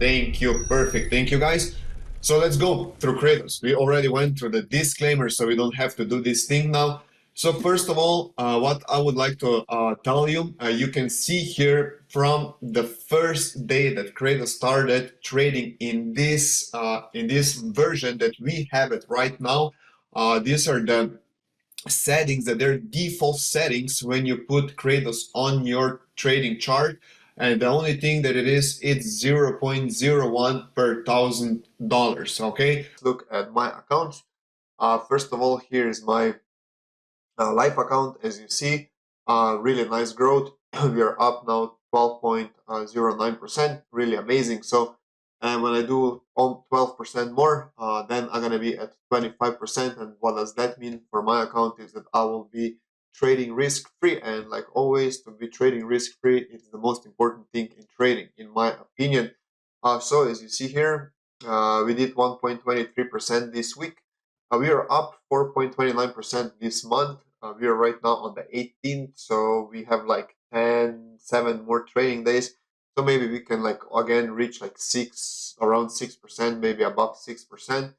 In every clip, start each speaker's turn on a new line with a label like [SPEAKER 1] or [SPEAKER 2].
[SPEAKER 1] Thank you. Perfect. Thank you, guys. So let's go through Kratos. We already went through the disclaimer, so we don't have to do this thing now. So first of all, what I would like to tell you, you can see here from the first day that Kratos started trading in this version that we have it right now. These are the settings that they're default settings when you put Kratos on your trading chart. And the only thing that it is, it's 0.01 per $1,000. Okay, look at my account. First of all, here is my live account. As you see, really nice growth. We are up now 12.09%, really amazing. So and when I do 12% more, then I'm gonna be at 25%. And what does that mean for my account is that I will be trading risk-free. And like always, to be trading risk-free is the most important thing in trading, in my opinion. So as you see here, we did 1.23% this week. We are up 4.29% this month. We are right now on the 18th, so we have like 7 more trading days. So maybe we can like again reach like around 6%, maybe above 6%.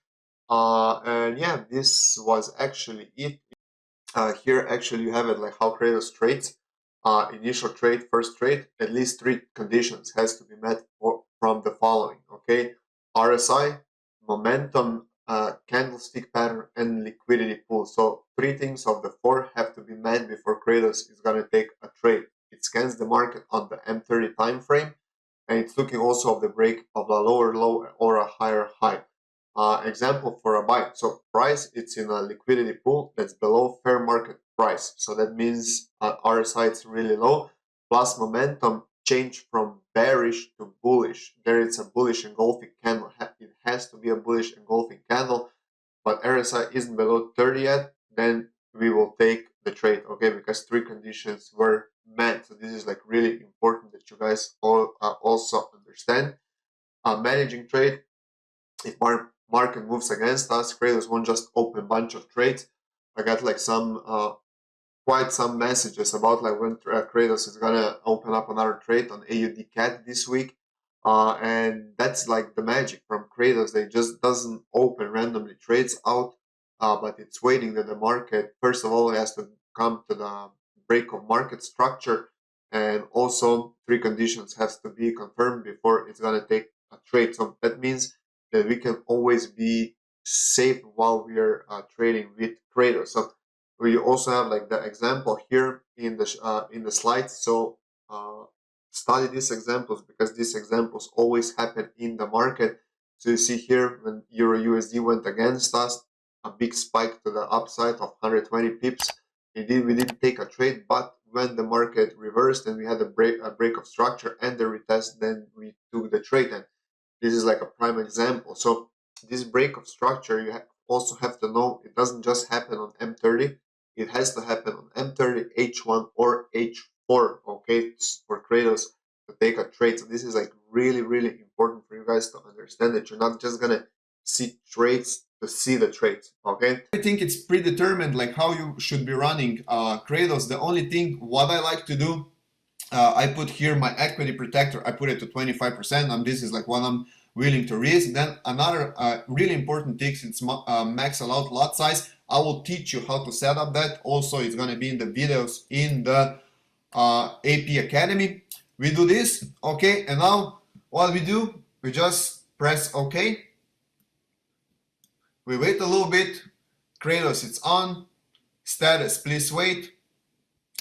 [SPEAKER 1] And yeah, this was actually it. Here actually you have it like how Kratos trades. Initial trade, first trade, at least 3 conditions has to be met from the following. Okay, RSI, momentum, candlestick pattern, and liquidity pool. So 3 things of the 4 have to be met before Kratos is gonna take a trade. It scans the market on the M30 time frame, and it's looking also of the break of a lower low or a higher high. Example for a buy. So price, it's in a liquidity pool that's below fair market price. So that means RSI is really low. Plus momentum change from bearish to bullish. There it's a bullish engulfing candle. It has to be a bullish engulfing candle, but RSI isn't below 30 yet. Then we will take the trade, okay? Because 3 conditions were met. So this is like really important that you guys all also understand. Managing trade. If market moves against us, Kratos won't just open a bunch of trades. I got like quite some messages about like when Kratos is gonna open up another trade on AUD CAD this week. And that's like the magic from Kratos. They just doesn't open randomly trades out, but it's waiting that the market, first of all, it has to come to the break of market structure, and also 3 conditions has to be confirmed before it's gonna take a trade. So that means that we can always be safe while we are trading with Kratos. So we also have like the example here in the slides. So study these examples because these examples always happen in the market. So you see here when Euro USD went against us, a big spike to the upside of 120 pips. We didn't take a trade, but when the market reversed and we had a break of structure and the retest, then we took the trade. And this is like a prime example. So this break of structure, you also have to know it doesn't just happen on M30. It has to happen on M30, H1, or H4, okay, for Kratos to take a trade. So this is like really, really important for you guys to understand that you're not just gonna see trades to see the trades, okay? I think it's predetermined like how you should be running Kratos. The only thing what I like to do, I put here my equity protector, I put it to 25%, and this is like what I'm willing to risk. Then another really important thing, it's max allowed lot size. I will teach you how to set up that. Also, it's going to be in the videos in the AP Academy. We do this, okay, and now what we do, we just press OK. We wait a little bit. Kratos, it's on. Status, please wait.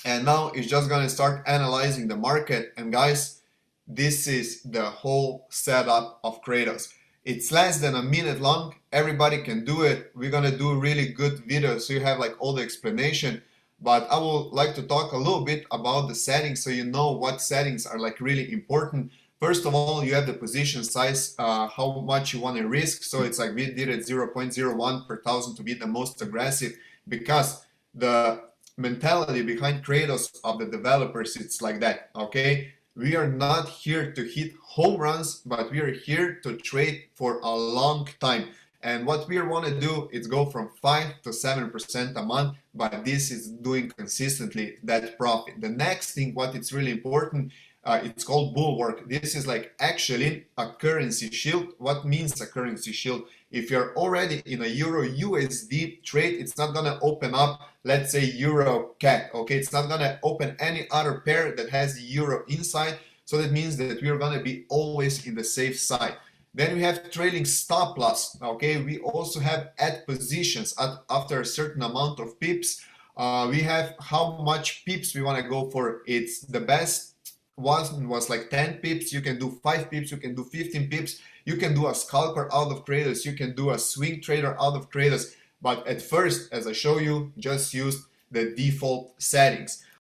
[SPEAKER 1] And now it's just going to start analyzing the market. And guys, this is the whole setup of Kratos. It's less than a minute long. Everybody can do it. We're going to do really good videos so you have like all the explanation. But I would like to talk a little bit about the settings so you know what settings are like really important. First of all, you have the position size, how much you want to risk. So it's like we did it 0.01 per 1,000 to be the most aggressive, because the mentality behind Kratos of the developers, it's like that, okay? We are not here to hit home runs, but we are here to trade for a long time. And what we want to do is go from 5 to 7% a month, but this is doing consistently that profit. The next thing, what it's really important, it's called bulwark. This is like actually a currency shield. What means a currency shield? If you're already in a euro USD trade, it's not gonna open up, let's say, euro CAD. Okay, it's not gonna open any other pair that has euro inside. So that means that we're gonna be always in the safe side. Then we have trailing stop loss. Okay, we also have at positions after a certain amount of pips. We have how much pips we want to go for. It's the best one was like 10 pips. You can do 5 pips, you can do 15 pips, you can do a scalper out of Kraitos, you can do a swing trader out of Kraitos. But at first, as I show you, just use the default settings.